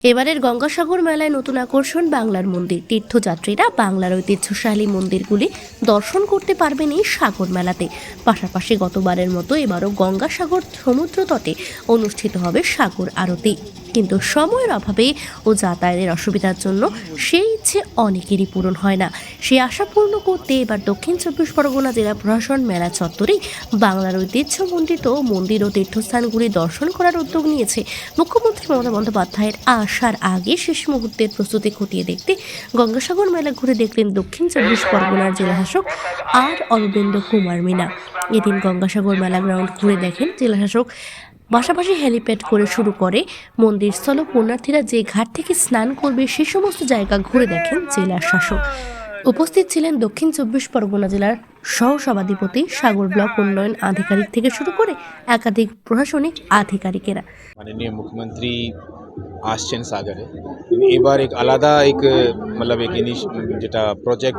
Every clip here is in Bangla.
এবারের গঙ্গাসাগর মেলায় নতুন আকর্ষণ বাংলার মন্দির। তীর্থযাত্রীরা বাংলার ঐতিহ্যশালী মন্দিরগুলি দর্শন করতে পারবেন এই সাগর মেলাতে। পাশাপাশি গতবারের মতো এবারও গঙ্গাসাগর সমুদ্র তটে অনুষ্ঠিত হবে সাগর আরতি। কিন্তু সময়ের অভাবে ও যাতায়াতের অসুবিধার জন্য সেই ইচ্ছে অনেকেরই পূরণ হয় না। সেই আশা পূর্ণ করতে এবার দক্ষিণ চব্বিশ পরগনা জেলা প্রশাসন মেলা চত্বরেই বাংলার ঐতিহ্যমণ্ডিত মন্দির ও তীর্থস্থানগুলি দর্শন করার উদ্যোগ নিয়েছে। মুখ্যমন্ত্রী মমতা বন্দ্যোপাধ্যায়ের আসার আগে শেষ মুহূর্তের প্রস্তুতি খতিয়ে দেখতে গঙ্গাসাগর মেলা ঘুরে দেখলেন দক্ষিণ চব্বিশ পরগনার জেলাশাসক আর অরবিন্দ কুমার মিনা। এদিন গঙ্গাসাগর মেলা গ্রাউন্ড ঘুরে দেখেন জেলাশাসক। পাশাপাশি হেলিপ্যাড করে শুরু করে মন্দিরস্থল পুণ্যার্থীরা যে ঘাট থেকে স্নান করবে সে সমস্ত জায়গা ঘুরে দেখেন জেলা শাসক। উপস্থিত ছিলেন দক্ষিণ চব্বিশ পরগনা জেলার সহসভাধিপতি, সাগর ব্লক উন্নয়ন আধিকারিক থেকে শুরু করে একাধিক প্রশাসনিক আধিকারিকেরা। মাননীয় মুখ্যমন্ত্রী আসছেন সাগরে। এবার এক আলাদা मतलब एक যেটা প্রজেক্ট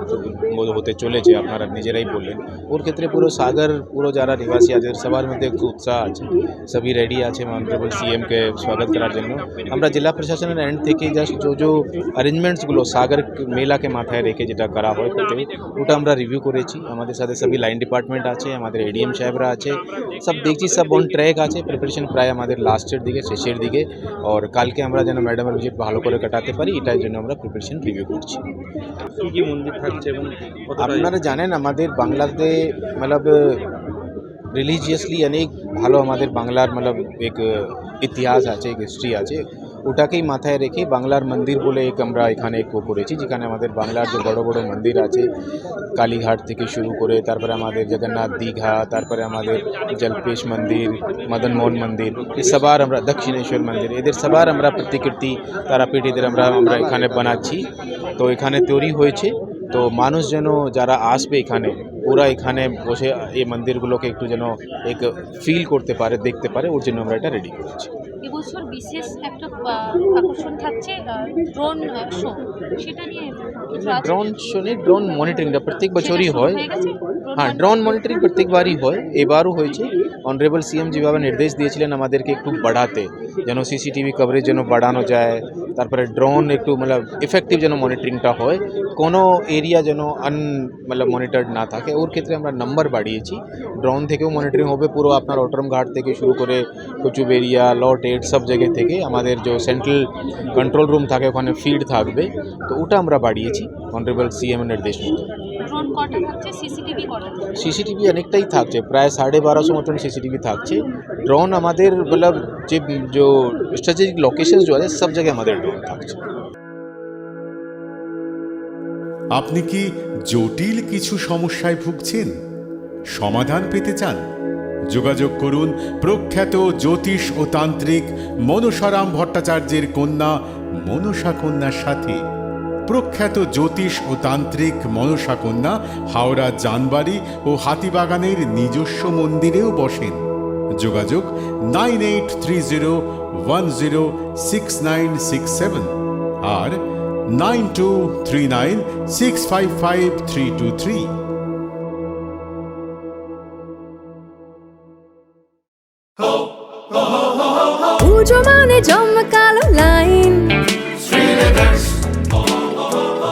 হতে চলেছে, আপনারা নিজেরাই বললেন। ওর ক্ষেত্রে পুরো সাগর, পুরো যারা নিবাসী আছে সবার মধ্যে একটু উৎসাহ আছে, সবই রেডি আছে অনারেবল সিএমকে স্বাগত করার জন্য। আমরা জেলা প্রশাসনের এন্ড থেকে জাস্ট যে অ্যারেঞ্জমেন্টসগুলো সাগর মেলাকে মাথায় রেখে যেটা করা হয় ওটা আমরা রিভিউ করেছি। আমাদের সাথে সবই লাইন ডিপার্টমেন্ট আছে, আমাদের এডিএম সাহেবরা আছে, সব দেখছি সব অন ট্র্যাক আছে। প্রিপারেশন প্রায় আমাদের লাস্টের দিকে, শেষের দিকে। আর কালকে আমরা যেন ম্যাডামের ভিজিট ভালো করে কাটাতে পারি এটার জন্য আমরা প্রিপারেশন রিভিউ করছি। কি কি মন্দির থাকছে এবং আপনারা জানেন আমাদের বাংলাতে मतलब রিলিজিয়াসলি অনেক ভালো আমাদের বাংলার मतलब এক ইতিহাস আছে, এক হিস্ট্রি আছে। ওটাকেই মাথায় রেখে বাংলার মন্দির বলে আমরা এখানে করেছি, যেখানে আমাদের বাংলার যে বড় বড় মন্দির আছে, কালীঘাট থেকে শুরু করে তারপরে আমাদের জগন্নাথ দীঘা, তারপরে আমাদের জলপেশ মন্দির, মদন মোহন মন্দির, এই সবার আমরা দক্ষিণেশ্বর মন্দির, এদের সবার আমরা প্রতিকৃতি, তারাপীঠ এদের আমরা এখানে বানাচ্ছি। তো এখানে তৈরি হয়েছে, তো মানুষ যেন যারা আসবে এখানে ওরা এখানে বসে এই মন্দিরগুলোকে একটু যেন এক ফিল করতে পারে, দেখতে পারে, ওর জন্য আমরা এটা রেডি করেছি। এবছর বিশেষ একটা আকর্ষণ থাকছে ড্রোন শো, সেটা নিয়ে ড্রোন শো নেই, ড্রোন মনিটরিংটা প্রত্যেক বছরই হয়। হ্যাঁ, ড্রোন মনিটরিং প্রত্যেকবারই হয়, এবারও হয়েছে। অনারেবল সিএম যেভাবে নির্দেশ দিয়েছিলেন আমাদেরকে একটু বাড়াতে, যেন সিসিটিভি কভারেজ যেন বাড়ানো যায়, তারপরে ড্রোন একটু मतलब এফেক্টিভ যেন মনিটরিংটা হয়, কোনো এরিয়া যেন मतलब মনিটর্ড না থাকে। ওর ক্ষেত্রে আমরা নাম্বার বাড়িয়েছি, ড্রোন থেকেও মনিটরিং হবে পুরো আপনার অটরম ঘাট থেকে শুরু করে কচুবেরিয়া, লট 8 সব জায়গা থেকে। আমাদের যে সেন্ট্রাল কন্ট্রোল রুম থাকে ওখানে ফিড থাকবে, তো ওটা আমরা বাড়িয়েছি অনারেবল সিএম এর নির্দেশ মতো। ড্রোন কটা থাকছে, সিসিটিভি কটা থাকছে? সিসিটিভি অনেকটাই থাকছে, প্রায় 1250 মতন সিসিটিভি থাকছে। ড্রোন আমাদের मतलब যে স্ট্র্যাটেজিক লোকেশন আছে সব জায়গায় আমাদের ড্রোন থাকছে। আপনি কি জটিল কিছু সমস্যায় ভুগছেন, সমাধান পেতে চান? যোগাযোগ করুন প্রখ্যাত জ্যোতিষ ও তান্ত্রিক মনসারাম ভট্টাচার্যের কন্যা মনসা কন্যার সাথে। প্রখ্যাত জ্যোতিষ ও তান্ত্রিক মনসা কন্যা হাওড়া জানবাড়ি ও হাতিবাগানের নিজস্ব মন্দিরেও বসেন। যোগাযোগ 9830106967 আর 9239655323। পুজো মানে জমকালো লাইন,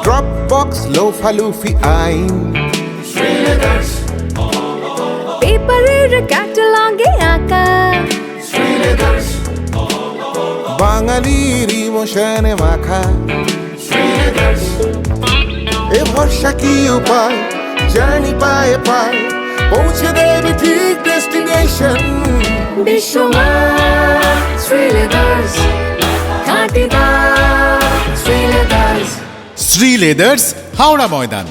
ড্রপ বক্স লোফালুফি আইন, পেপারের ক্যাটালগে আঁকা, বাঙালির ইমোশনে মাখা। এ ভরসা কি উপায়, জার্নি পায়ে পায় পৌঁছে দেবে ঠিক ডেস্টিনেশন। বিশ্বমান শ্রীলেদার্স, খাঁটি দাম শ্রীলেদার্স। শ্রী লেদার্স, হাওড়া ময়দান।